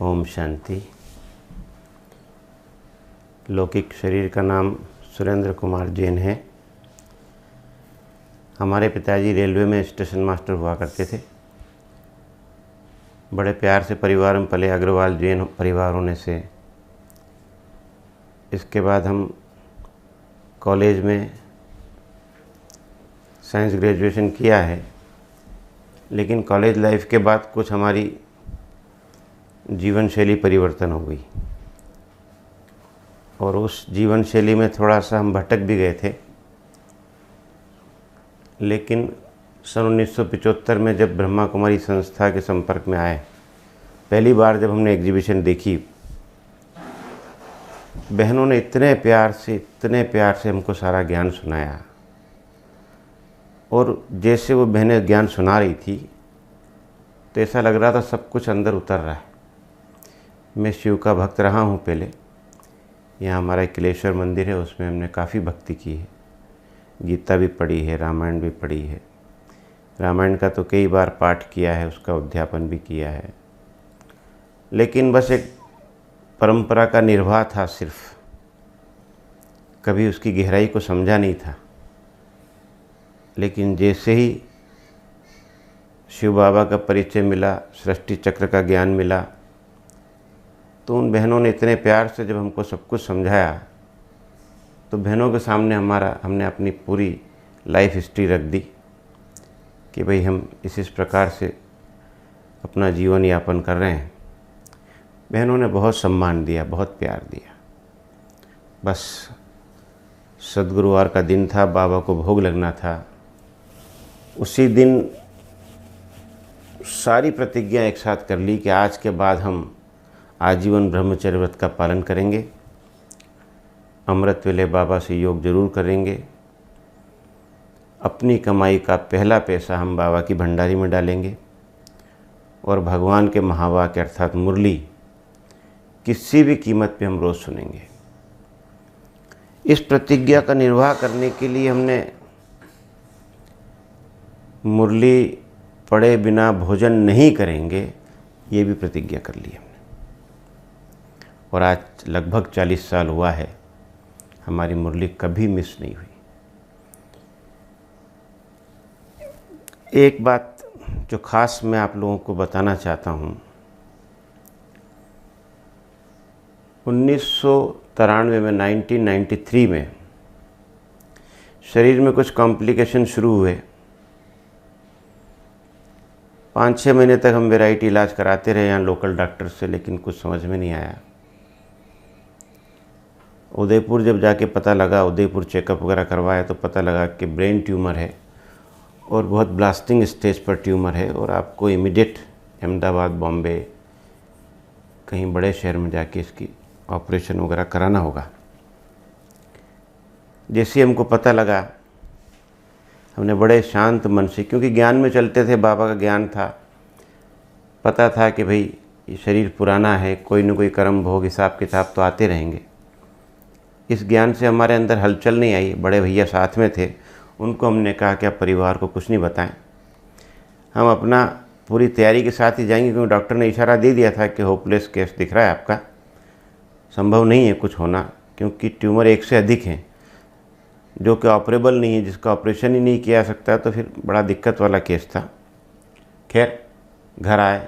ओम शांति। लौकिक शरीर का नाम सुरेंद्र कुमार जैन है। हमारे पिताजी रेलवे में स्टेशन मास्टर हुआ करते थे। बड़े प्यार से परिवार में पले, अग्रवाल जैन परिवार होने से। इसके बाद हम कॉलेज में साइंस ग्रेजुएशन किया है, लेकिन कॉलेज लाइफ के बाद कुछ हमारी जीवन शैली परिवर्तन हो गई और उस जीवन शैली में थोड़ा सा हम भटक भी गए थे। लेकिन सन 1975 में जब ब्रह्मा कुमारी संस्था के संपर्क में आए, पहली बार जब हमने एग्जीबिशन देखी, बहनों ने इतने प्यार से हमको सारा ज्ञान सुनाया और जैसे वो बहनें ज्ञान सुना रही थी तो ऐसा लग रहा था सब कुछ अंदर उतर रहा है। मैं शिव का भक्त रहा हूँ पहले। यहाँ हमारा किलेश्वर मंदिर है, उसमें हमने काफ़ी भक्ति की है। गीता भी पढ़ी है, रामायण भी पढ़ी है। रामायण का तो कई बार पाठ किया है, उसका अध्यापन भी किया है। लेकिन बस एक परंपरा का निर्वाह था सिर्फ, कभी उसकी गहराई को समझा नहीं था। लेकिन जैसे ही शिव बाबा का परिचय मिला, सृष्टि चक्र का ज्ञान मिला, तो उन बहनों ने इतने प्यार से जब हमको सब कुछ समझाया, तो बहनों के सामने हमने अपनी पूरी लाइफ हिस्ट्री रख दी कि भाई हम इस प्रकार से अपना जीवन यापन कर रहे हैं। बहनों ने बहुत सम्मान दिया, बहुत प्यार दिया। बस सद्गुरुवार का दिन था, बाबा को भोग लगना था। उसी दिन सारी प्रतिज्ञा एक साथ कर ली कि आज के बाद हम आजीवन ब्रह्मचर्य व्रत का पालन करेंगे, अमृत वेले बाबा से योग जरूर करेंगे, अपनी कमाई का पहला पैसा हम बाबा की भंडारी में डालेंगे और भगवान के महावाक्य अर्थात मुरली किसी भी कीमत पे हम रोज़ सुनेंगे। इस प्रतिज्ञा का निर्वाह करने के लिए हमने मुरली पढ़े बिना भोजन नहीं करेंगे, ये भी प्रतिज्ञा कर ली हमने। और आज लगभग 40 साल हुआ है, हमारी मुरली कभी मिस नहीं हुई। एक बात जो ख़ास मैं आप लोगों को बताना चाहता हूँ, 1993 में 1993 में शरीर में कुछ कॉम्प्लिकेशन शुरू हुए। 5-6 महीने तक हम वैरायटी इलाज कराते रहे यहाँ लोकल डॉक्टर से, लेकिन कुछ समझ में नहीं आया। उदयपुर जब जाके पता लगा, उदयपुर चेकअप वगैरह करवाया तो पता लगा कि ब्रेन ट्यूमर है और बहुत ब्लास्टिंग स्टेज पर ट्यूमर है और आपको इमीडिएट अहमदाबाद, बॉम्बे, कहीं बड़े शहर में जाके इसकी ऑपरेशन वगैरह कराना होगा। जैसे हमको पता लगा, हमने बड़े शांत मन से, क्योंकि ज्ञान में चलते थे, बाबा का ज्ञान था, पता था कि भाई ये शरीर पुराना है, कोई न कोई कर्म भोग हिसाब किताब तो आते रहेंगे। इस ज्ञान से हमारे अंदर हलचल नहीं आई। बड़े भैया साथ में थे, उनको हमने कहा कि आप परिवार को कुछ नहीं बताएं, हम अपना पूरी तैयारी के साथ ही जाएंगे, क्योंकि डॉक्टर ने इशारा दे दिया था कि होपलेस केस दिख रहा है आपका, संभव नहीं है कुछ होना, क्योंकि ट्यूमर एक से अधिक हैं जो कि ऑपरेबल नहीं है, जिसका ऑपरेशन ही नहीं किया जा सकता। तो फिर बड़ा दिक्कत वाला केस था। खैर घर आए,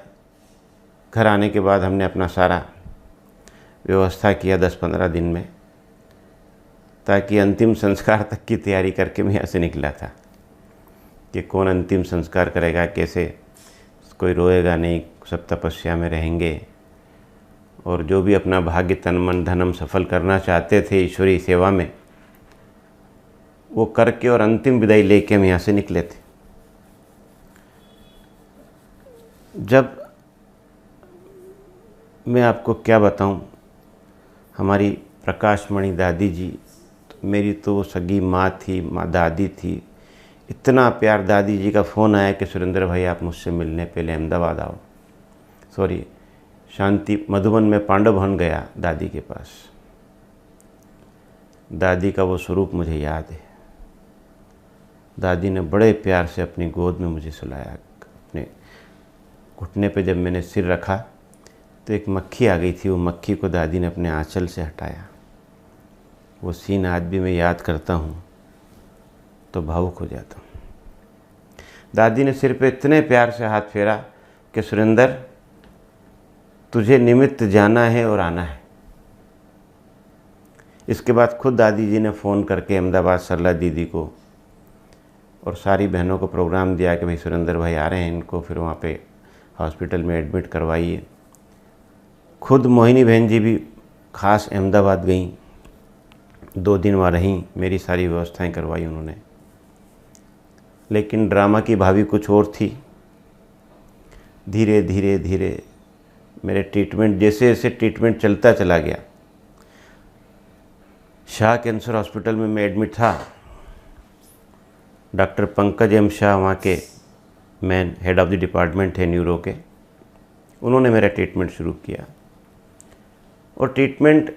घर आने के बाद हमने अपना सारा व्यवस्था किया 10-15 दिन में, ताकि अंतिम संस्कार तक की तैयारी करके मैं यहाँ से निकला था कि कौन अंतिम संस्कार करेगा, कैसे, कोई रोएगा नहीं, सब तपस्या में रहेंगे और जो भी अपना भाग्य तन मन धनम सफल करना चाहते थे ईश्वरीय सेवा में, वो करके और अंतिम विदाई लेके हम यहाँ से निकले थे। जब मैं आपको क्या बताऊं, हमारी प्रकाशमणि दादी जी, मेरी तो सगी माँ थी, माँ दादी थी, इतना प्यार। दादी जी का फ़ोन आया कि सुरेंद्र भाई आप मुझसे मिलने पहले अहमदाबाद आओ। सॉरी, शांति मधुबन में पांडव भवन गया दादी के पास। दादी का वो स्वरूप मुझे याद है। दादी ने बड़े प्यार से अपनी गोद में मुझे सुलाया। अपने घुटने पे जब मैंने सिर रखा तो एक मक्खी आ गई थी। वो मक्खी को दादी ने अपने आंचल से हटाया। वो सीन आज भी मैं याद करता हूँ तो भावुक हो जाता हूँ। दादी ने सिर पे इतने प्यार से हाथ फेरा कि सुरेंद्र, तुझे निमित्त जाना है और आना है। इसके बाद खुद दादी जी ने फ़ोन करके अहमदाबाद सरला दीदी को और सारी बहनों को प्रोग्राम दिया कि भाई सुरेंद्र भाई आ रहे हैं, इनको फिर वहाँ पे हॉस्पिटल में एडमिट करवाइए। खुद मोहिनी बहन जी भी ख़ास अहमदाबाद गईं, 2 दिन वहाँ रहीं, मेरी सारी व्यवस्थाएं करवाई उन्होंने। लेकिन ड्रामा की भाभी कुछ और थी। धीरे धीरे धीरे मेरे ट्रीटमेंट, जैसे जैसे ट्रीटमेंट चलता चला गया, शाह कैंसर हॉस्पिटल में मैं एडमिट था। डॉक्टर पंकज एम शाह वहाँ के main head of the department थे न्यूरो के। उन्होंने मेरा ट्रीटमेंट शुरू किया और ट्रीटमेंट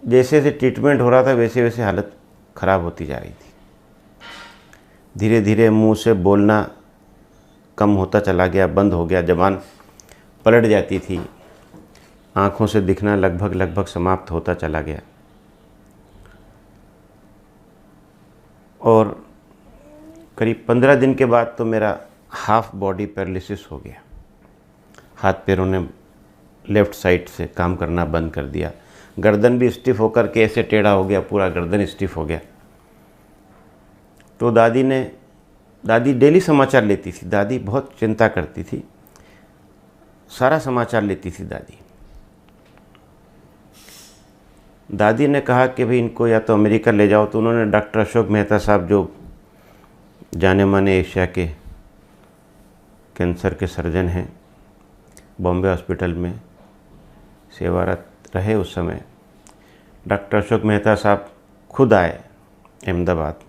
जैसे जैसे ट्रीटमेंट हो रहा था वैसे वैसे हालत ख़राब होती जा रही थी। धीरे धीरे मुंह से बोलना कम होता चला गया, बंद हो गया, ज़बान पलट जाती थी, आँखों से दिखना लगभग समाप्त होता चला गया। और करीब 15 दिन के बाद तो मेरा हाफ बॉडी पैरालिसिस हो गया। हाथ पैरों ने लेफ़्ट साइड से काम करना बंद कर दिया। गर्दन भी स्टिफ होकर के ऐसे टेढ़ा हो गया, पूरा गर्दन स्टिफ हो गया। तो दादी डेली समाचार लेती थी। दादी बहुत चिंता करती थी, सारा समाचार लेती थी दादी ने कहा कि भाई इनको या तो अमेरिका ले जाओ। तो उन्होंने डॉक्टर अशोक मेहता साहब, जो जाने माने एशिया के कैंसर के सर्जन हैं, बॉम्बे हॉस्पिटल में सेवारत रहे उस समय, डॉक्टर अशोक मेहता साहब खुद आए अहमदाबाद।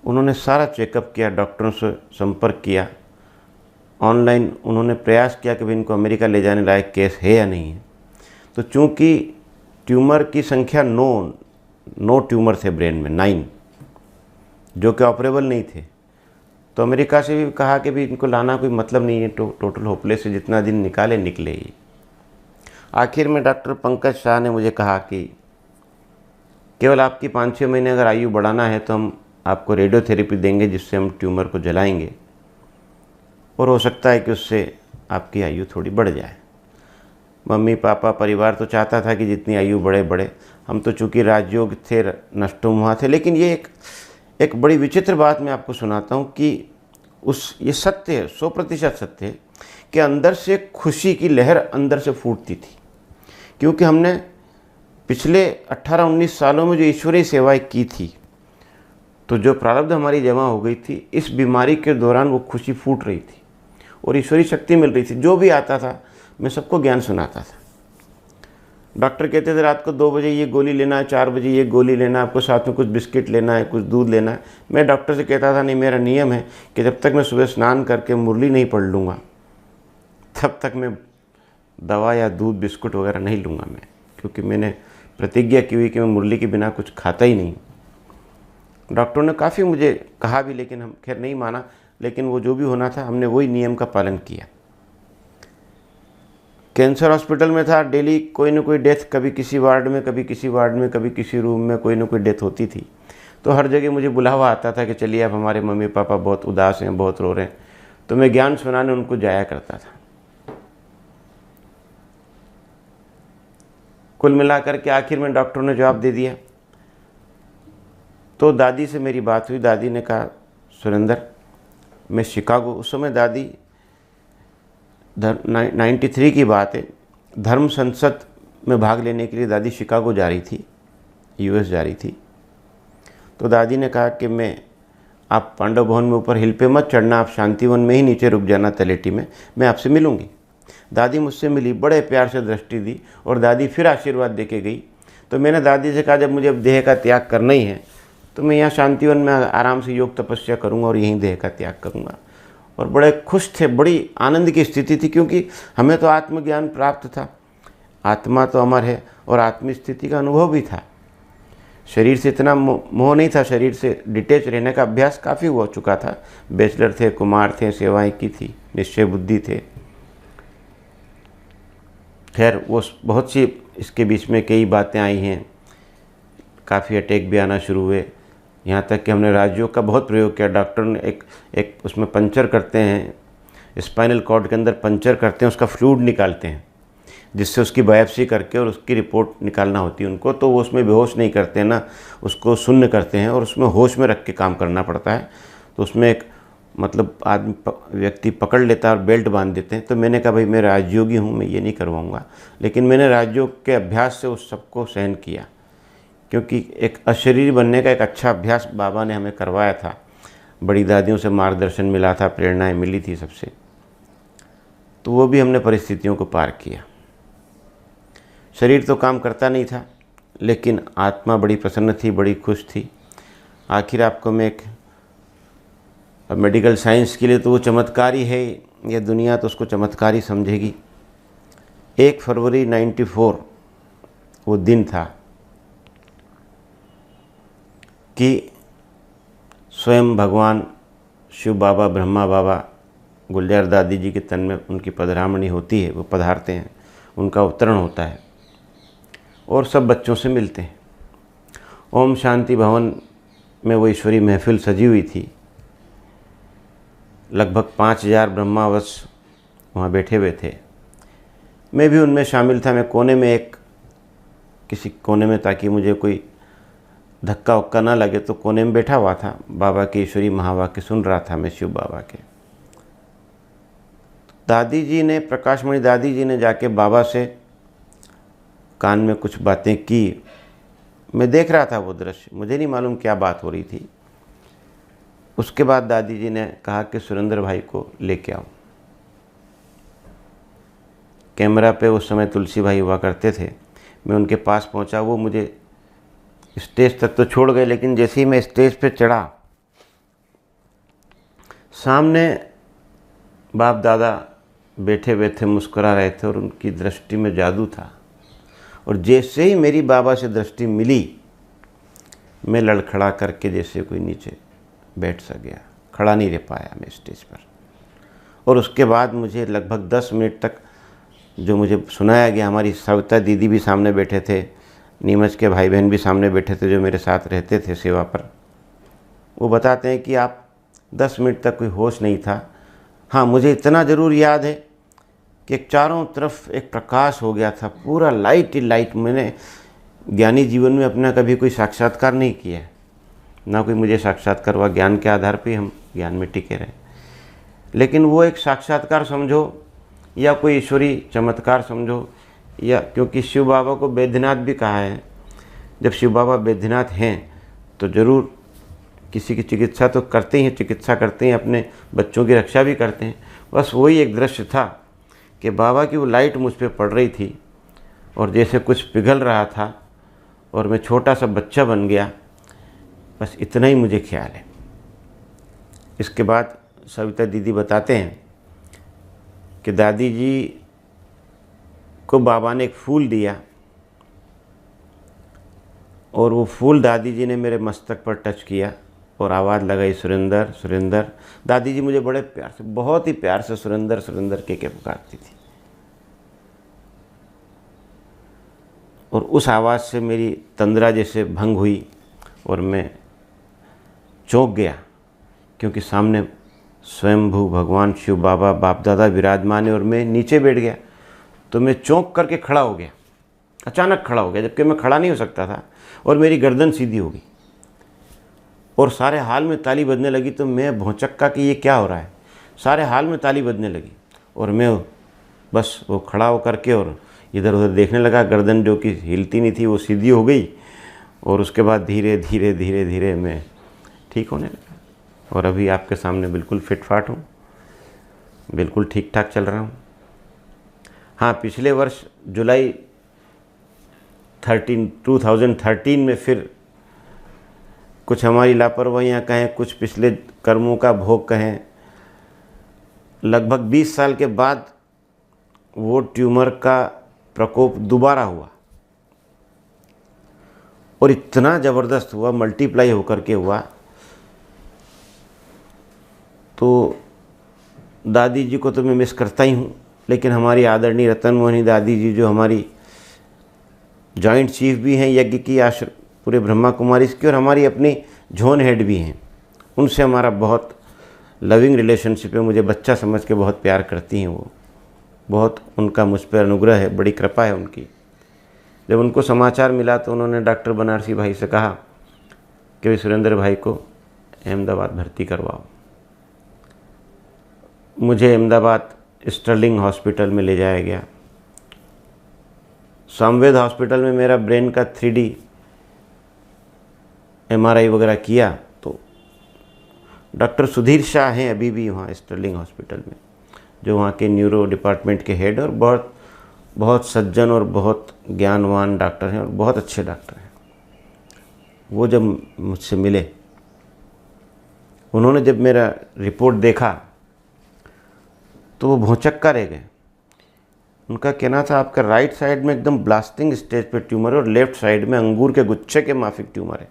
उन्होंने सारा चेकअप किया, डॉक्टरों से संपर्क किया, ऑनलाइन उन्होंने प्रयास किया कि भाई इनको अमेरिका ले जाने लायक केस है या नहीं है। तो चूँकि ट्यूमर की संख्या 9 ट्यूमर थे ब्रेन में, 9 जो कि ऑपरेबल नहीं थे, तो अमेरिका से भी कहा कि भी इनको लाना कोई मतलब नहीं है, टोटल होपलेस है, जितना दिन निकले ही। आखिर में डॉक्टर पंकज शाह ने मुझे कहा कि केवल आपकी 5-6 महीने अगर आयु बढ़ाना है तो हम आपको रेडियोथेरेपी देंगे, जिससे हम ट्यूमर को जलाएंगे और हो सकता है कि उससे आपकी आयु थोड़ी बढ़ जाए। मम्मी पापा परिवार तो चाहता था कि जितनी आयु बढ़े। हम तो चूँकि राजयोग थे, नष्टोम हुआ थे। लेकिन ये एक बड़ी विचित्र बात मैं आपको सुनाता हूँ कि ये सत्य है, 100% सत्य है कि अंदर से खुशी की लहर अंदर से फूटती थी, क्योंकि हमने पिछले 18-19 सालों में जो ईश्वरीय सेवाएं की थी, तो जो प्रारब्ध हमारी जमा हो गई थी, इस बीमारी के दौरान वो खुशी फूट रही थी और ईश्वरीय शक्ति मिल रही थी। जो भी आता था मैं सबको ज्ञान सुनाता था। डॉक्टर कहते थे रात को 2 बजे ये गोली लेना है, 4 बजे ये गोली लेना है, आपको साथ में कुछ बिस्किट लेना है, कुछ दूध लेना है। मैं डॉक्टर से कहता था नहीं, मेरा नियम है कि जब तक मैं सुबह स्नान करके मुरली नहीं पढ़ लूँगा तब तक मैं दवा या दूध बिस्कुट वगैरह नहीं लूँगा मैं, क्योंकि मैंने प्रतिज्ञा की हुई कि मैं मुरली के बिना कुछ खाता ही नहीं। डॉक्टरों ने काफ़ी मुझे कहा भी, लेकिन हम खैर नहीं माना। लेकिन वो जो भी होना था हमने वही नियम का पालन किया। कैंसर हॉस्पिटल में था, डेली कोई ना कोई डेथ, कभी किसी वार्ड में, कभी किसी वार्ड में, कभी किसी रूम में कोई ना कोई डेथ होती थी। तो हर जगह मुझे बुलावा आता था कि चलिए अब हमारे मम्मी पापा बहुत उदास हैं, बहुत रो रहे हैं। तो मैं ज्ञान सुनाने उनको जाया करता था। कुल मिलाकर के आखिर में डॉक्टर ने जवाब दे दिया। तो दादी से मेरी बात हुई। दादी ने कहा सुरेंद्र, मैं शिकागो, उस समय दादी 93 की बात है, धर्म संसद में भाग लेने के लिए दादी शिकागो जा रही थी, यूएस जा रही थी। तो दादी ने कहा कि आप पांडव भवन में ऊपर हिल पे मत चढ़ना, आप शांतिवन में ही नीचे रुक जाना तलेटी में, मैं आपसे मिलूंगी। दादी मुझसे मिली, बड़े प्यार से दृष्टि दी और दादी फिर आशीर्वाद दे के गई। तो मैंने दादी से कहा जब मुझे अब देह का त्याग करना ही है तो मैं यहाँ शांतिवन में आराम से योग तपस्या करूँगा और यहीं देह का त्याग करूँगा। और बड़े खुश थे, बड़ी आनंद की स्थिति थी, क्योंकि हमें तो आत्मज्ञान प्राप्त था, आत्मा तो अमर है और आत्मस्थिति का अनुभव भी था। शरीर से इतना मोह नहीं था, शरीर से डिटेच रहने का अभ्यास काफ़ी हो चुका था। बैचलर थे, कुमार थे, सेवाएं की थी, निश्चय बुद्धि थे। खैर वो बहुत सी इसके बीच में कई बातें आई हैं, काफ़ी अटैक भी आना शुरू हुए, यहाँ तक कि हमने राजयोग का बहुत प्रयोग किया। डॉक्टर ने एक उसमें पंचर करते हैं, स्पाइनल कॉर्ड के अंदर पंचर करते हैं, उसका फ्लूइड निकालते हैं, जिससे उसकी बायोप्सी करके और उसकी रिपोर्ट निकालना होती है उनको। तो वो उसमें बेहोश नहीं करते हैं ना, उसको शून्य करते हैं और उसमें होश में रख के काम करना पड़ता है। तो उसमें एक मतलब व्यक्ति पकड़ लेता है और बेल्ट बांध देते हैं। तो मैंने कहा भाई मैं राजयोगी हूँ, मैं ये नहीं करवाऊँगा। लेकिन मैंने राजयोग के अभ्यास से उस सबको सहन किया, क्योंकि एक अशरीरी बनने का एक अच्छा अभ्यास बाबा ने हमें करवाया था। बड़ी दादियों से मार्गदर्शन मिला था, प्रेरणाएँ मिली थी सबसे, तो वो भी हमने परिस्थितियों को पार किया। शरीर तो काम करता नहीं था, लेकिन आत्मा बड़ी प्रसन्न थी, बड़ी खुश थी। आखिर आपको मैं एक मेडिकल साइंस के लिए तो वो चमत्कार ही है, ये दुनिया तो उसको चमत्कार ही समझेगी। 1 फरवरी 94 वो दिन था कि स्वयं भगवान शिव बाबा, ब्रह्मा बाबा गुलजार दादी जी के तन में उनकी पधरामणी होती है, वो पधारते हैं, उनका अवतरण होता है और सब बच्चों से मिलते हैं। ओम शांति भवन में वो ईश्वरी महफिल सजी हुई थी। लगभग 5000 ब्रह्मावश वहाँ बैठे हुए थे। मैं भी उनमें शामिल था। मैं कोने में किसी कोने में, ताकि मुझे कोई धक्का उक्का ना लगे, तो कोने में बैठा हुआ था। बाबा के ईश्वरी महावाक्य सुन रहा था मैं, शिव बाबा के। दादी जी ने, प्रकाशमणि दादी जी ने जाके बाबा से कान में कुछ बातें की। मैं देख रहा था वो दृश्य, मुझे नहीं मालूम क्या बात हो रही थी। उसके बाद दादी जी ने कहा कि सुरेंद्र भाई को लेके आओ। कैमरा पे उस समय तुलसी भाई हुआ करते थे। मैं उनके पास पहुंचा, वो मुझे स्टेज तक तो छोड़ गए, लेकिन जैसे ही मैं स्टेज पे चढ़ा, सामने बाप दादा बैठे हुए थे, मुस्कुरा रहे थे और उनकी दृष्टि में जादू था। और जैसे ही मेरी बाबा से दृष्टि मिली, मैं लड़खड़ा करके जैसे कोई नीचे बैठ सा गया, खड़ा नहीं रह पाया मैं स्टेज पर। और उसके बाद मुझे लगभग 10 मिनट तक जो मुझे सुनाया गया, हमारी सविता दीदी भी सामने बैठे थे, नीमच के भाई बहन भी सामने बैठे थे जो मेरे साथ रहते थे सेवा पर। वो बताते हैं कि आप 10 मिनट तक कोई होश नहीं था। हाँ, मुझे इतना ज़रूर याद है कि चारों तरफ एक प्रकाश हो गया था, पूरा लाइट ही लाइट। मैंने ज्ञानी जीवन में अपना कभी कोई साक्षात्कार नहीं किया है, ना कोई मुझे साक्षात्कार हुआ। ज्ञान के आधार पे हम ज्ञान में टिके रहे, लेकिन वो एक साक्षात्कार समझो या कोई ईश्वरी चमत्कार समझो, या क्योंकि शिव बाबा को बैद्यनाथ भी कहा है। जब शिव बाबा बैद्यनाथ हैं तो ज़रूर किसी की चिकित्सा तो करते ही हैं, चिकित्सा करते हैं, अपने बच्चों की रक्षा भी करते हैं। बस वही एक दृश्य था कि बाबा की वो लाइट मुझ पर पड़ रही थी और जैसे कुछ पिघल रहा था और मैं छोटा सा बच्चा बन गया। बस इतना ही मुझे ख्याल है। इसके बाद सविता दीदी बताते हैं कि दादी जी को बाबा ने एक फूल दिया और वो फूल दादी जी ने मेरे मस्तक पर टच किया और आवाज़ लगाई, सुरेंद्र सुरेंद्र। दादी जी मुझे बड़े प्यार से, बहुत ही प्यार से सुरेंद्र सुरेंद्र के पुकारती थी। और उस आवाज़ से मेरी तंद्रा जैसे भंग हुई और मैं चौंक गया, क्योंकि सामने स्वयंभू भगवान शिव बाबा बाप दादा विराजमान है और मैं नीचे बैठ गया। तो मैं चौंक करके खड़ा हो गया, अचानक खड़ा हो गया, जबकि मैं खड़ा नहीं हो सकता था, और मेरी गर्दन सीधी हो गई और सारे हाल में ताली बजने लगी। तो मैं भौचक्का कि ये क्या हो रहा है, सारे हाल में ताली बजने लगी और मैं बस वो खड़ा हो करके और इधर उधर देखने लगा। गर्दन जो कि हिलती नहीं थी वो सीधी हो गई और उसके बाद धीरे धीरे धीरे धीरे मैं ठीक होने लगा और अभी आपके सामने बिल्कुल फिट फाट हूँ, बिल्कुल ठीक ठाक चल रहा हूँ। हाँ, पिछले वर्ष जुलाई 2013 में फिर कुछ हमारी लापरवाहियाँ कहें, कुछ पिछले कर्मों का भोग कहें, लगभग 20 साल के बाद वो ट्यूमर का प्रकोप दोबारा हुआ और इतना ज़बरदस्त हुआ, मल्टीप्लाई होकर के हुआ। तो दादी जी को तो मैं मिस करता ही हूँ, लेकिन हमारी आदरणीय रतन मोहनी दादी जी, जो हमारी जॉइंट चीफ भी हैं यज्ञ की आश्रम पूरे ब्रह्मा कुमारी की, और हमारी अपनी जोन हेड भी हैं, उनसे हमारा बहुत लविंग रिलेशनशिप है। मुझे बच्चा समझ के बहुत प्यार करती हैं वो, बहुत उनका मुझ पर अनुग्रह है, बड़ी कृपा है उनकी। जब उनको समाचार मिला तो उन्होंने डॉक्टर बनारसी भाई से कहा कि सुरेंद्र भाई को अहमदाबाद भर्ती करवाओ। मुझे अहमदाबाद स्टर्लिंग हॉस्पिटल में ले जाया गया। सामवेद हॉस्पिटल में मेरा ब्रेन का 3D MRI वगैरह किया तो डॉक्टर सुधीर शाह हैं अभी भी वहाँ स्टर्लिंग हॉस्पिटल में, जो वहाँ के न्यूरो डिपार्टमेंट के हेड और बहुत बहुत सज्जन और बहुत ज्ञानवान डॉक्टर हैं और बहुत अच्छे डॉक्टर हैं। वो जब मुझसे मिले, उन्होंने जब मेरा रिपोर्ट देखा तो वो भौंचक्का रह गए। उनका कहना था आपका राइट साइड में एकदम ब्लास्टिंग स्टेज पे ट्यूमर है और लेफ्ट साइड में अंगूर के गुच्छे के माफिक ट्यूमर है।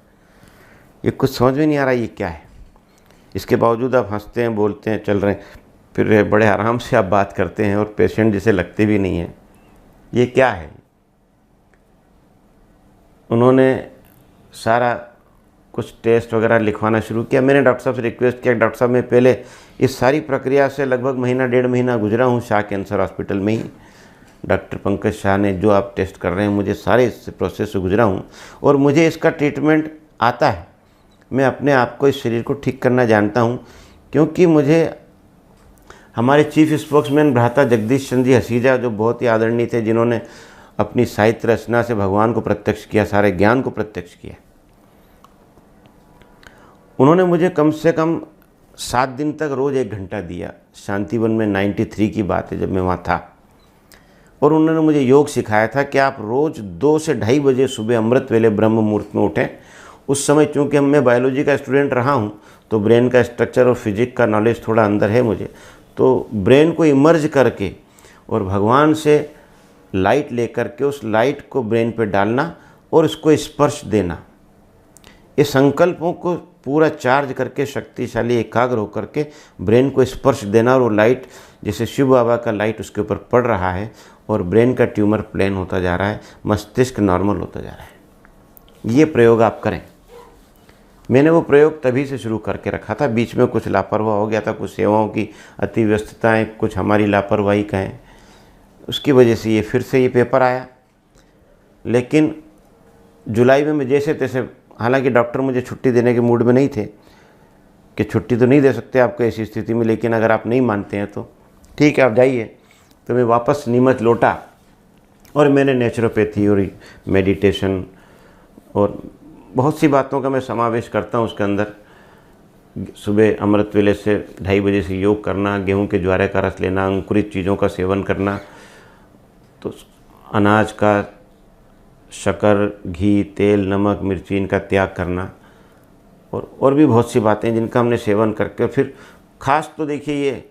ये कुछ समझ में नहीं आ रहा ये क्या है। इसके बावजूद आप हंसते हैं, बोलते हैं, चल रहे हैं, फिर बड़े आराम से आप बात करते हैं और पेशेंट जैसे लगते भी नहीं हैं। ये क्या है? उन्होंने सारा कुछ टेस्ट वगैरह लिखवाना शुरू किया। मैंने डॉक्टर साहब से रिक्वेस्ट किया, डॉक्टर साहब मैं पहले इस सारी प्रक्रिया से लगभग महीना 1.5 महीना गुजरा हूँ शाह कैंसर हॉस्पिटल में ही। डॉक्टर पंकज शाह ने जो आप टेस्ट कर रहे हैं, मुझे सारे इस प्रोसेस से गुजरा हूँ और मुझे इसका ट्रीटमेंट आता है। मैं अपने आप को, इस शरीर को ठीक करना जानता हूँ, क्योंकि मुझे हमारे चीफ स्पोक्समैन भ्राता जगदीश चंद्र जी हसीजा, जो बहुत ही आदरणीय थे, जिन्होंने अपनी साहित्य रचना से भगवान को प्रत्यक्ष किया, सारे ज्ञान को प्रत्यक्ष किया, उन्होंने मुझे कम से कम 7 दिन तक रोज़ 1 घंटा दिया। शांतिवन में 93 की बात है जब मैं वहाँ था, और उन्होंने मुझे योग सिखाया था कि आप रोज़ 2 से 2:30 बजे सुबह अमृत वेले ब्रह्म मुहूर्त में उठें। उस समय चूँकि मैं बायोलॉजी का स्टूडेंट रहा हूँ तो ब्रेन का स्ट्रक्चर और फिजिक्स का नॉलेज थोड़ा अंदर है मुझे, तो ब्रेन को इमर्ज करके और भगवान से लाइट लेकर के उस लाइट को ब्रेन पे डालना और उसको स्पर्श देना, ये संकल्पों को पूरा चार्ज करके शक्तिशाली एकाग्र होकर के ब्रेन को स्पर्श देना, और वो लाइट जैसे शिव बाबा का लाइट उसके ऊपर पड़ रहा है और ब्रेन का ट्यूमर प्लेन होता जा रहा है, मस्तिष्क नॉर्मल होता जा रहा है। ये प्रयोग आप करें। मैंने वो प्रयोग तभी से शुरू करके रखा था। बीच में कुछ लापरवाह हो गया था, कुछ सेवाओं की अति व्यस्तताएँ, कुछ हमारी लापरवाही कहें, उसकी वजह से ये फिर से ये पेपर आया। लेकिन जुलाई में मैं जैसे तैसे, हालांकि डॉक्टर मुझे छुट्टी देने के मूड में नहीं थे कि छुट्टी तो नहीं दे सकते आपको ऐसी स्थिति में, लेकिन अगर आप नहीं मानते हैं तो ठीक है आप जाइए। तो मैं वापस नीमच लौटा और मैंने नेचुरोपैथी और मेडिटेशन और बहुत सी बातों का मैं समावेश करता हूँ उसके अंदर। सुबह अमृत वेले से 2:30 बजे से योग करना, गेहूं के ज्वारे का रस लेना, अंकुरित चीज़ों का सेवन करना, तो अनाज का, शक्कर, घी, तेल, नमक, मिर्ची इनका त्याग करना, और भी बहुत सी बातें जिनका हमने सेवन करके, फिर खास तो देखिए ये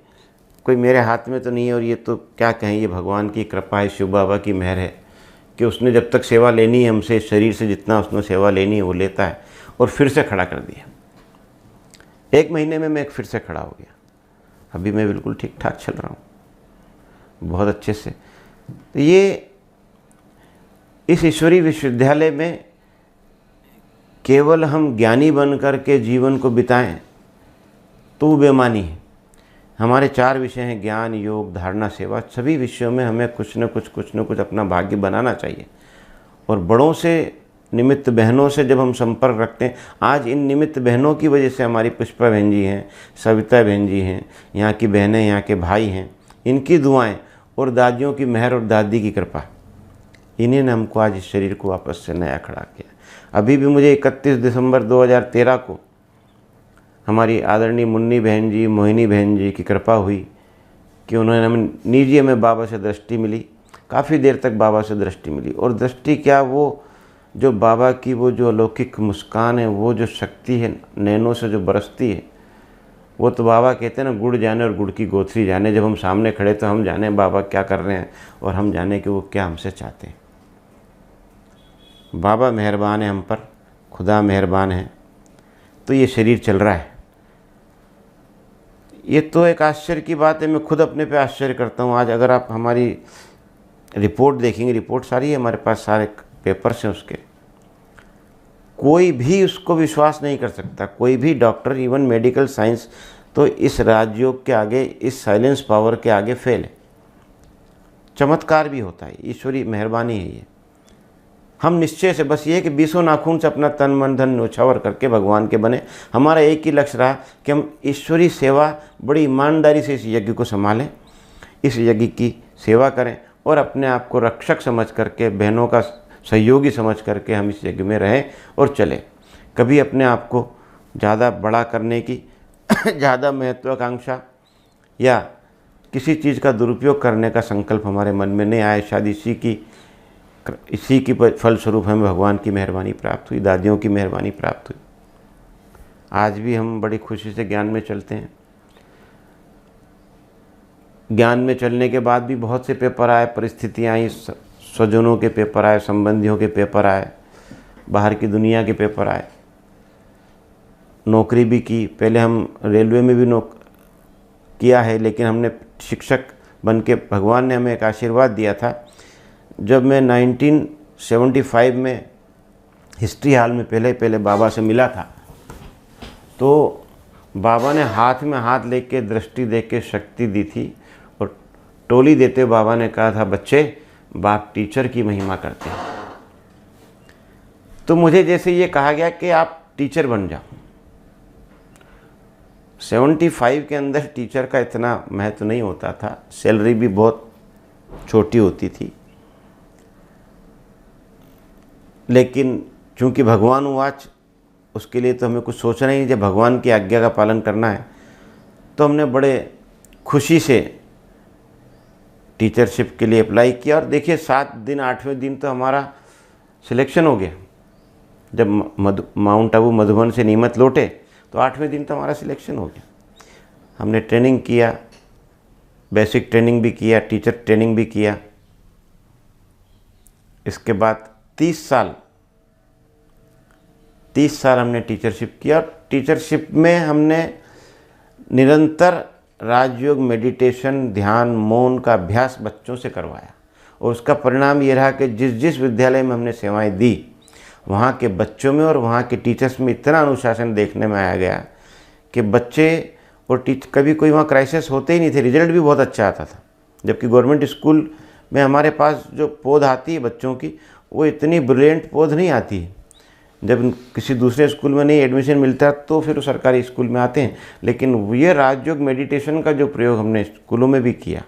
कोई मेरे हाथ में तो नहीं है, और ये तो क्या कहें, ये भगवान की कृपा है, शिव बाबा की मेहर है कि उसने जब तक सेवा लेनी है हमसे, शरीर से जितना उसने सेवा लेनी है वो लेता है, और फिर से खड़ा कर दिया। 1 महीने में मैं फिर से खड़ा हो गया। अभी मैं बिल्कुल ठीक ठाक चल रहा हूँ बहुत अच्छे से। तो ये इस ईश्वरीय विश्वविद्यालय में केवल हम ज्ञानी बन कर के जीवन को बिताएं तो वो बेमानी है। हमारे 4 विषय हैं, ज्ञान, योग, धारणा, सेवा। सभी विषयों में हमें कुछ न कुछ अपना भाग्य बनाना चाहिए। और बड़ों से, निमित्त बहनों से जब हम संपर्क रखते हैं, आज इन निमित्त बहनों की वजह से हमारी पुष्पा बहन जी हैं, सविता बहन जी हैं, यहाँ की बहनें, यहाँ के भाई हैं, इनकी दुआएं और दादियों की मेहर और दादी की कृपा, इन्हीं ने हमको आज इस शरीर को वापस से नया खड़ा किया। अभी भी मुझे 31 दिसंबर 2013 को हमारी आदरणीय मुन्नी बहन जी, मोहिनी बहन जी की कृपा हुई कि उन्होंने हमें निजी में बाबा से दृष्टि मिली। काफ़ी देर तक बाबा से दृष्टि मिली, और दृष्टि क्या, वो जो बाबा की वो जो अलौकिक मुस्कान है, वो जो शक्ति है नैनों से जो बरसती है, वो तो बाबा कहते हैं ना, गुड़ जाने और गुड़ की गोथरी जाने। जब हम सामने खड़े तो हम जाने बाबा क्या कर रहे हैं, और हम जाने कि वो क्या हमसे चाहते हैं। बाबा मेहरबान है हम पर, खुदा मेहरबान है, तो ये शरीर चल रहा है। ये तो एक आश्चर्य की बात है, मैं खुद अपने पे आश्चर्य करता हूँ। आज अगर आप हमारी रिपोर्ट देखेंगे, रिपोर्ट सारी है हमारे पास, सारे पेपर्स हैं उसके, कोई भी उसको विश्वास नहीं कर सकता, कोई भी डॉक्टर, इवन मेडिकल साइंस तो इस राजयोग के आगे, इस साइलेंस पावर के आगे फेल है। चमत्कार भी होता है, ईश्वरी मेहरबानी है ये। हम निश्चय से बस ये कि 20 नाखून से अपना तन मन धन न्योछावर करके भगवान के बने। हमारा एक ही लक्ष्य रहा कि हम ईश्वरी सेवा बड़ी ईमानदारी से इस यज्ञ को संभालें, इस यज्ञ की सेवा करें और अपने आप को रक्षक समझ करके, बहनों का सहयोगी समझ करके हम इस यज्ञ में रहें और चलें। कभी अपने आप को ज़्यादा बड़ा करने की ज़्यादा महत्वाकांक्षा या किसी चीज़ का दुरुपयोग करने का संकल्प हमारे मन में नहीं आए। शायद इसी की फलस्वरूप हमें भगवान की मेहरबानी प्राप्त हुई, दादियों की मेहरबानी प्राप्त हुई। आज भी हम बड़ी खुशी से ज्ञान में चलते हैं। ज्ञान में चलने के बाद भी बहुत से पेपर आए, परिस्थितियाँ आई, स्वजनों के पेपर आए, संबंधियों के पेपर आए, बाहर की दुनिया के पेपर आए, नौकरी भी की। पहले हम रेलवे में भी किया है, लेकिन हमने शिक्षक बन के भगवान ने हमें एक आशीर्वाद दिया था। जब मैं 1975 में हिस्ट्री हॉल में पहले बाबा से मिला था, तो बाबा ने हाथ में हाथ लेके दृष्टि दे के शक्ति दी थी और टोली देते हुए बाबा ने कहा था, बच्चे बाप टीचर की महिमा करते हैं। तो मुझे जैसे ये कहा गया कि आप टीचर बन जाओ। 75 के अंदर टीचर का इतना महत्व नहीं होता था, सैलरी भी बहुत छोटी होती थी, लेकिन चूंकि भगवान उवाच, उसके लिए तो हमें कुछ सोचना ही नहीं। जब भगवान की आज्ञा का पालन करना है तो हमने बड़े खुशी से टीचरशिप के लिए अप्लाई किया। और देखिए 7 दिन 8वें दिन तो हमारा सिलेक्शन हो गया। जब माउंट आबू मधुबन से नीमच लौटे तो 8वें दिन तो हमारा सिलेक्शन हो गया। हमने ट्रेनिंग किया, बेसिक ट्रेनिंग भी किया, टीचर ट्रेनिंग भी किया। इसके बाद 30 साल हमने टीचरशिप किया। और टीचरशिप में हमने निरंतर राजयोग, मेडिटेशन, ध्यान, मौन का अभ्यास बच्चों से करवाया। और उसका परिणाम ये रहा कि जिस विद्यालय में हमने सेवाएं दी, वहाँ के बच्चों में और वहाँ के टीचर्स में इतना अनुशासन देखने में आया गया कि बच्चे और कभी कोई वहाँ क्राइसिस होते ही नहीं थे। रिजल्ट भी बहुत अच्छा आता था। जबकि गवर्नमेंट स्कूल में हमारे पास जो पौध आती है बच्चों की, वो इतनी ब्रिलियंट पौध नहीं आती है। जब किसी दूसरे स्कूल में नहीं एडमिशन मिलता तो फिर वो सरकारी स्कूल में आते हैं। लेकिन ये राजयोग मेडिटेशन का जो प्रयोग हमने स्कूलों में भी किया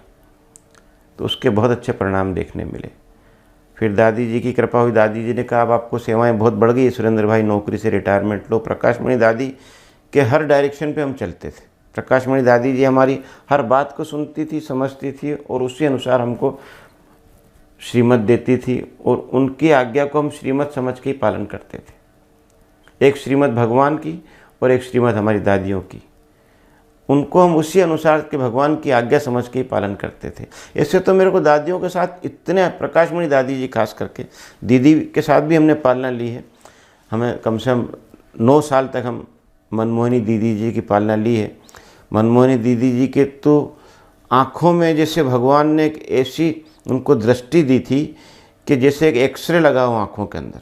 तो उसके बहुत अच्छे परिणाम देखने मिले। फिर दादी जी की कृपा हुई। दादी जी ने कहा अब आपको सेवाएं बहुत बढ़ गई, सुरेंद्र भाई नौकरी से रिटायरमेंट लो। प्रकाशमणि दादी के हर डायरेक्शन पे हम चलते थे। प्रकाशमणि दादी जी हमारी हर बात को सुनती थी, समझती थी और उसी अनुसार हमको श्रीमत देती थी और उनकी आज्ञा को हम श्रीमत समझ के ही पालन करते थे। एक श्रीमत भगवान की और एक श्रीमत हमारी दादियों की, उनको हम उसी अनुसार के भगवान की आज्ञा समझ के ही पालन करते थे। ऐसे तो मेरे को दादियों के साथ इतने, प्रकाशमणि दादी जी खास करके, दीदी के साथ भी हमने पालना ली है। हमें कम से कम 9 साल तक हम मनमोहिनी दीदी जी की पालना ली है। मनमोहिनी दीदी जी के तो आँखों में जैसे भगवान ने एक ऐसी उनको दृष्टि दी थी कि जैसे एक एक्सरे लगा हो आँखों के अंदर।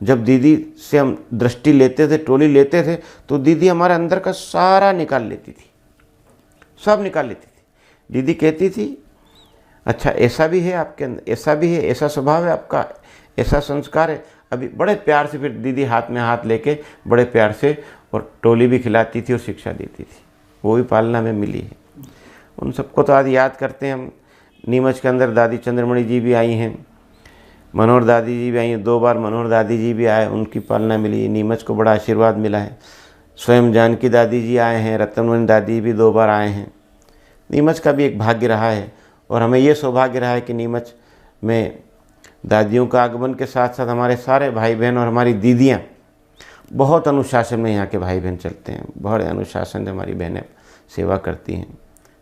जब दीदी से हम दृष्टि लेते थे, टोली लेते थे, तो दीदी हमारे अंदर का सारा निकाल लेती थी, सब निकाल लेती थी। दीदी कहती थी, अच्छा ऐसा भी है आपके अंदर, ऐसा भी है, ऐसा स्वभाव है आपका, ऐसा संस्कार है। अभी बड़े प्यार से फिर दीदी हाथ में हाथ लेके बड़े प्यार से और टोली भी खिलाती थी और शिक्षा देती थी। वो भी पालना में मिली है। उन सबको तो आज याद करते हैं हम। नीमच के अंदर दादी चंद्रमणि जी भी आई हैं, मनोहर दादी जी भी आई हैं। 2 बार मनोहर दादी जी भी आए, उनकी पालना मिली। नीमच को बड़ा आशीर्वाद मिला है। स्वयं जानकी दादी जी आए हैं, रतनमणि दादी भी 2 बार आए हैं। नीमच का भी एक भाग्य रहा है और हमें ये सौभाग्य रहा है कि नीमच में दादियों का आगमन के साथ साथ हमारे सारे भाई बहन और हमारी दीदियाँ बहुत अनुशासन में यहाँ के भाई बहन चलते हैं। बड़े अनुशासन से हमारी बहनें सेवा करती हैं।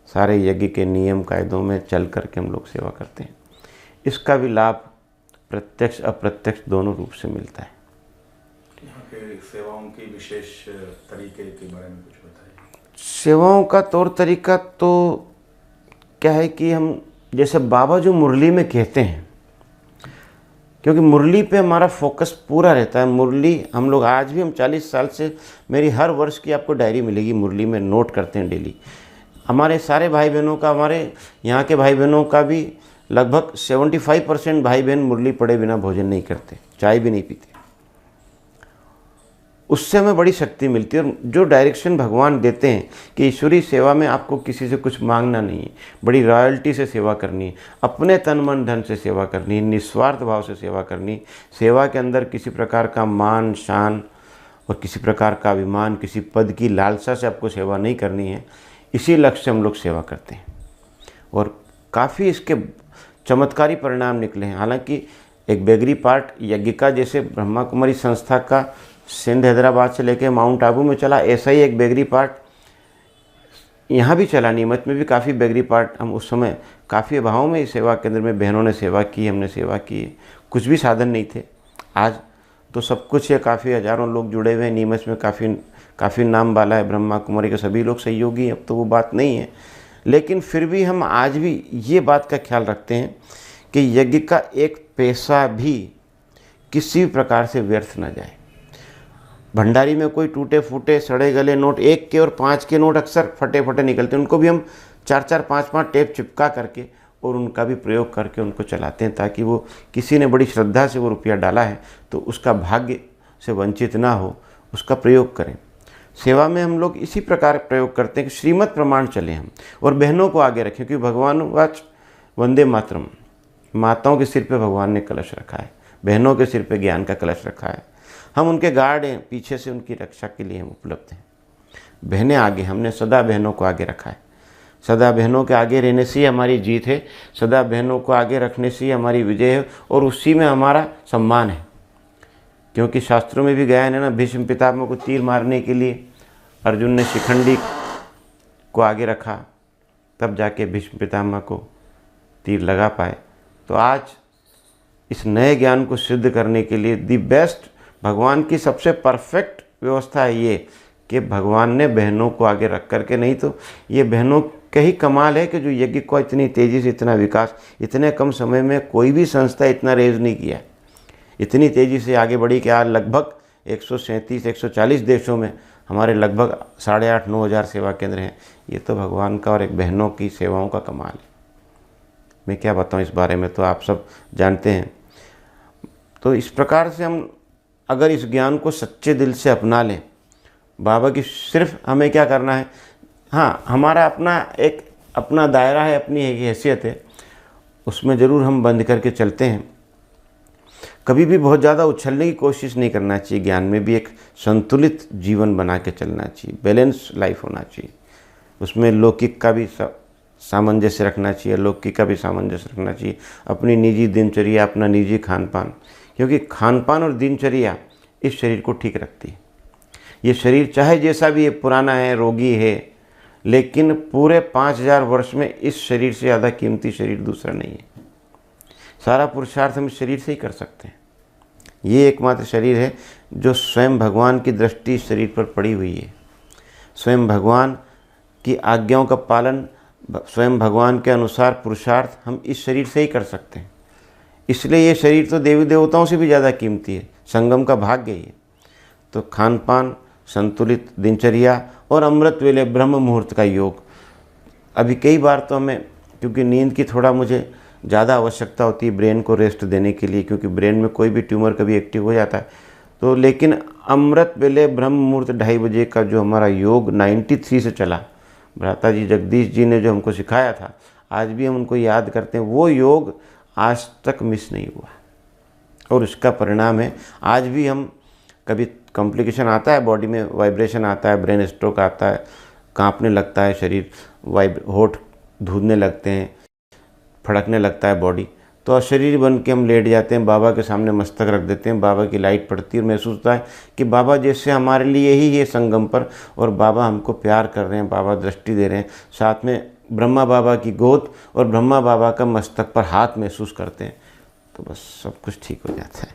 सारे यज्ञ के नियम कायदों में चल करके हम लोग सेवा करते हैं। इसका भी लाभ प्रत्यक्ष अप्रत्यक्ष दोनों रूप से मिलता है। यहाँ के सेवाओं की विशेष तरीके के बारे में कुछ बताइए। सेवाओं का तौर तरीका तो क्या है कि हम जैसे बाबा जो मुरली में कहते हैं, क्योंकि मुरली पे हमारा फोकस पूरा रहता है। मुरली हम लोग आज भी, हम 40 साल से, मेरी हर वर्ष की आपको डायरी मिलेगी, मुरली में नोट करते हैं डेली। हमारे सारे भाई बहनों का, हमारे यहाँ के भाई बहनों का भी लगभग 75% भाई बहन मुरली पढ़े बिना भोजन नहीं करते, चाय भी नहीं पीते। उससे हमें बड़ी शक्ति मिलती है। और जो डायरेक्शन भगवान देते हैं कि ईश्वरीय सेवा में आपको किसी से कुछ मांगना नहीं है, बड़ी रॉयल्टी से सेवा करनी है, अपने तन मन धन से सेवा करनी है, निस्वार्थ भाव से सेवा करनी। सेवा के अंदर किसी प्रकार का मान शान और किसी प्रकार का अभिमान, किसी पद की लालसा से आपको सेवा नहीं करनी है। इसी लक्ष्य से हम लोग सेवा करते हैं और काफ़ी इसके चमत्कारी परिणाम निकले हैं। हालांकि एक बेगरी पार्ट यज्ञिका जैसे ब्रह्मा कुमारी संस्था का सिंध हैदराबाद से लेकर माउंट आबू में चला, ऐसा ही एक बेगरी पार्ट यहाँ भी चला। नीमच में भी काफ़ी बेगरी पार्ट, हम उस समय काफ़ी अभाव में इस सेवा केंद्र में बहनों ने सेवा की, हमने सेवा की। कुछ भी साधन नहीं थे, आज तो सब कुछ है। काफ़ी हज़ारों लोग जुड़े हुए हैं नीमच में, काफ़ी नाम वाला है ब्रह्मा कुमारी के, सभी लोग सहयोगी हैं। अब तो वो बात नहीं है, लेकिन फिर भी हम आज भी ये बात का ख्याल रखते हैं कि यज्ञ का एक पैसा भी किसी भी प्रकार से व्यर्थ ना जाए। भंडारी में कोई टूटे फूटे सड़े गले नोट, 1 के और 5 के नोट अक्सर फटे फटे निकलते हैं, उनको भी हम 4-4 5-5 टेप चिपका करके और उनका भी प्रयोग करके उनको चलाते हैं, ताकि वो किसी ने बड़ी श्रद्धा से वो रुपया डाला है तो उसका भाग्य से वंचित ना हो, उसका प्रयोग करें। सेवा में हम लोग इसी प्रकार प्रयोग करते हैं कि श्रीमत प्रमाण चले हम और बहनों को आगे रखें, क्योंकि भगवान वाच वंदे मातरम, माताओं के सिर पे भगवान ने कलश रखा है, बहनों के सिर पे ज्ञान का कलश रखा है। हम उनके गार्ड हैं, पीछे से उनकी रक्षा के लिए हम उपलब्ध हैं। बहनें आगे, हमने सदा बहनों को आगे रखा है। सदा बहनों के आगे रहने से ही हमारी जीत है, सदा बहनों को आगे रखने से ही हमारी विजय है और उसी में हमारा सम्मान है। क्योंकि शास्त्रों में भी गया है ना, भीष्म पितामह को तीर मारने के लिए अर्जुन ने शिखंडी को आगे रखा, तब जाके भीष्म पितामह को तीर लगा पाए। तो आज इस नए ज्ञान को सिद्ध करने के लिए दी बेस्ट, भगवान की सबसे परफेक्ट व्यवस्था है ये कि भगवान ने बहनों को आगे रख करके, नहीं तो ये बहनों का ही कमाल है कि जो यज्ञ को इतनी तेज़ी से, इतना विकास, इतने कम समय में कोई भी संस्था इतना रेज नहीं किया, इतनी तेज़ी से आगे बढ़ी कि आज लगभग 137-140 देशों में हमारे लगभग 8,500-9 हज़ार सेवा केंद्र हैं। ये तो भगवान का और एक बहनों की सेवाओं का कमाल है। मैं क्या बताऊँ इस बारे में, तो आप सब जानते हैं। तो इस प्रकार से हम अगर इस ज्ञान को सच्चे दिल से अपना लें, बाबा की सिर्फ हमें क्या करना है, हाँ हमारा अपना दायरा है, अपनी एक हैसियत है, उसमें ज़रूर हम बंद करके चलते हैं। कभी भी बहुत ज़्यादा उछलने की कोशिश नहीं करना चाहिए। ज्ञान में भी एक संतुलित जीवन बना के चलना चाहिए, बैलेंस लाइफ होना चाहिए। उसमें लौकिक का भी सामंजस्य रखना चाहिए, लौकिक का भी सामंजस्य रखना चाहिए। अपनी निजी दिनचर्या, अपना निजी खान पान, क्योंकि खान पान और दिनचर्या इस शरीर को ठीक रखती है। ये शरीर चाहे जैसा भी है, पुराना है, रोगी है, लेकिन पूरे 5000 वर्ष में इस शरीर से ज़्यादा कीमती शरीर दूसरा नहीं है। सारा पुरुषार्थ हम इस शरीर से ही कर सकते हैं। ये एकमात्र शरीर है जो स्वयं भगवान की दृष्टि इस शरीर पर पड़ी हुई है। स्वयं भगवान की आज्ञाओं का पालन, स्वयं भगवान के अनुसार पुरुषार्थ हम इस शरीर से ही कर सकते हैं। इसलिए ये शरीर तो देवी देवताओं से भी ज़्यादा कीमती है, संगम का भाग्य ही है। तो खान पान, संतुलित दिनचर्या और अमृत वेले ब्रह्म मुहूर्त का योग। अभी कई बार तो हमें, क्योंकि नींद की थोड़ा मुझे ज़्यादा आवश्यकता होती है ब्रेन को रेस्ट देने के लिए, क्योंकि ब्रेन में कोई भी ट्यूमर कभी एक्टिव हो जाता है, तो लेकिन अमृत वेले ब्रह्म मुहूर्त 2:30 बजे का जो हमारा योग 93 से चला, भ्राता जी जगदीश जी ने जो हमको सिखाया था, आज भी हम उनको याद करते हैं। वो योग आज तक मिस नहीं हुआ और इसका परिणाम है आज भी हम, कभी कॉम्प्लिकेशन आता है बॉडी में, वाइब्रेशन आता है, ब्रेन स्ट्रोक आता है, कांपने लगता है शरीर, होठ धूधने लगते हैं, फड़कने लगता है बॉडी, तो अशरीर बन के हम लेट जाते हैं, बाबा के सामने मस्तक रख देते हैं, बाबा की लाइट पड़ती है और महसूस होता है कि बाबा जैसे हमारे लिए ही है संगम पर, और बाबा हमको प्यार कर रहे हैं, बाबा दृष्टि दे रहे हैं। साथ में ब्रह्मा बाबा की गोद और ब्रह्मा बाबा का मस्तक पर हाथ महसूस करते हैं, तो बस सब कुछ ठीक हो जाता है।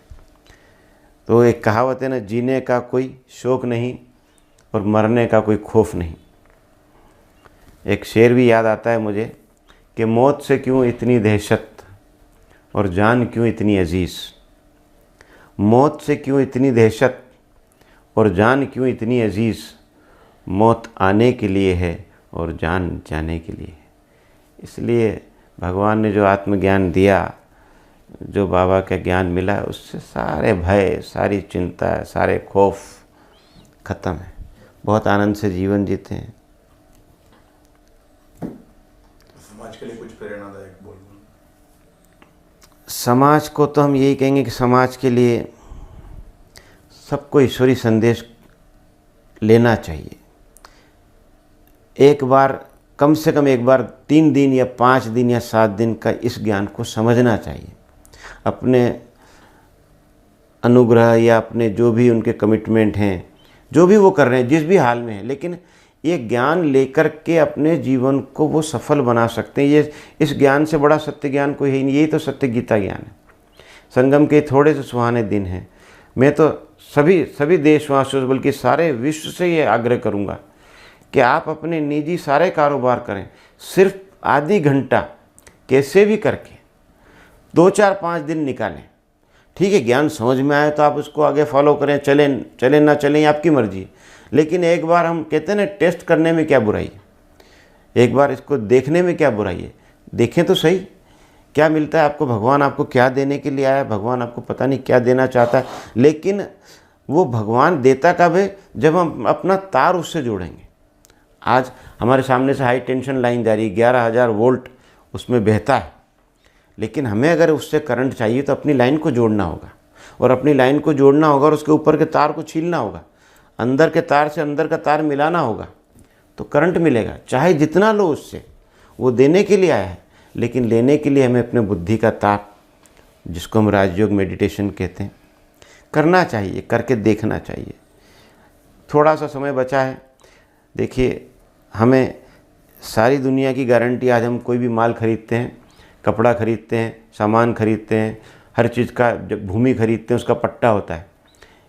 तो एक कहावत है ना, जीने का कोई शौक़ नहीं और मरने का कोई खौफ नहीं। एक शेर भी याद आता है मुझे कि मौत से क्यों इतनी दहशत और जान क्यों इतनी अजीज़। मौत से क्यों इतनी दहशत और जान क्यों इतनी अजीज़। मौत आने के लिए है और जान जाने के लिए है। इसलिए भगवान ने जो आत्मज्ञान दिया, जो बाबा का ज्ञान मिला, उससे सारे भय, सारी चिंता, सारे खौफ ख़त्म है। बहुत आनंद से जीवन जीते हैं। समाज के लिए कुछ प्रेरणादायक बोल। समाज को तो हम यही कहेंगे कि समाज के लिए सबको ईश्वरी संदेश लेना चाहिए। एक बार, कम से कम एक बार 3 दिन या 5 दिन या 7 दिन का इस ज्ञान को समझना चाहिए। अपने अनुग्रह या अपने जो भी उनके कमिटमेंट हैं, जो भी वो कर रहे हैं, जिस भी हाल में है, लेकिन ये ज्ञान लेकर के अपने जीवन को वो सफल बना सकते हैं। ये इस ज्ञान से बड़ा सत्य ज्ञान कोई है नहीं। यही तो सत्य गीता ज्ञान है। संगम के थोड़े से सुहाने दिन हैं। मैं तो सभी देशवासियों, बल्कि सारे विश्व से ये आग्रह करूँगा कि आप अपने निजी सारे कारोबार करें, सिर्फ आधी घंटा कैसे भी करके 2, 4, 5 दिन निकालें। ठीक है, ज्ञान समझ में आए तो आप उसको आगे फॉलो करें, चलें ना चलें आपकी मर्जी। लेकिन एक बार, हम कहते हैं ना, टेस्ट करने में क्या बुराई है, एक बार इसको देखने में क्या बुराई है। देखें तो सही क्या मिलता है आपको, भगवान आपको क्या देने के लिए आया। भगवान आपको पता नहीं क्या देना चाहता है, लेकिन वो भगवान देता कब है, जब हम अपना तार उससे जोड़ेंगे। आज हमारे सामने से हाई टेंशन लाइन जा रही है, 11,000 वोल्ट उसमें बहता है, लेकिन हमें अगर उससे करंट चाहिए तो अपनी लाइन को जोड़ना होगा, और अपनी लाइन को जोड़ना होगा और उसके ऊपर के तार को छीलना होगा, अंदर के तार से अंदर का तार मिलाना होगा, तो करंट मिलेगा। चाहे जितना लो उससे, वो देने के लिए आया है, लेकिन लेने के लिए हमें अपने बुद्धि का ताप, जिसको हम राजयोग मेडिटेशन कहते हैं, करना चाहिए, करके देखना चाहिए। थोड़ा सा समय बचा है। देखिए, हमें सारी दुनिया की गारंटी, आज हम कोई भी माल खरीदते हैं, कपड़ा खरीदते हैं, सामान खरीदते हैं, हर चीज़ का, जब भूमि खरीदते हैं उसका पट्टा होता है,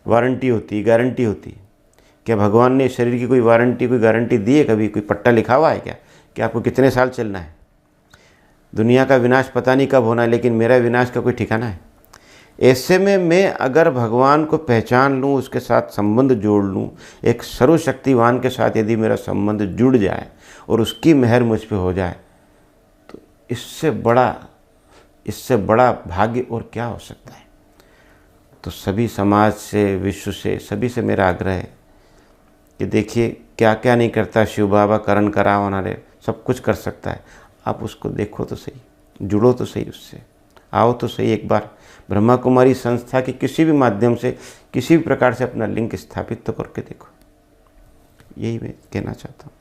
वारंटी होती है, गारंटी होती है। क्या भगवान ने शरीर की कोई वारंटी, कोई गारंटी दी है? कभी कोई पट्टा लिखा हुआ है क्या कि आपको कितने साल चलना है? दुनिया का विनाश पता नहीं कब होना है, लेकिन मेरा विनाश का कोई ठिकाना है? ऐसे में मैं अगर भगवान को पहचान लूँ, उसके साथ संबंध जोड़ लूँ, एक सर्वशक्तिवान के साथ यदि मेरा संबंध जुड़ जाए और उसकी मेहर मुझ पे हो जाए, तो इससे बड़ा भाग्य और क्या हो सकता है। तो सभी समाज से, विश्व से, सभी से मेरा आग्रह है कि देखिए, क्या क्या नहीं करता शिव बाबा, करण करावना रे, सब कुछ कर सकता है। आप उसको देखो तो सही, जुड़ो तो सही उससे, आओ तो सही। एक बार ब्रह्मा कुमारी संस्था के किसी भी माध्यम से, किसी भी प्रकार से अपना लिंक स्थापित तो करके देखो। यही मैं कहना चाहता हूँ।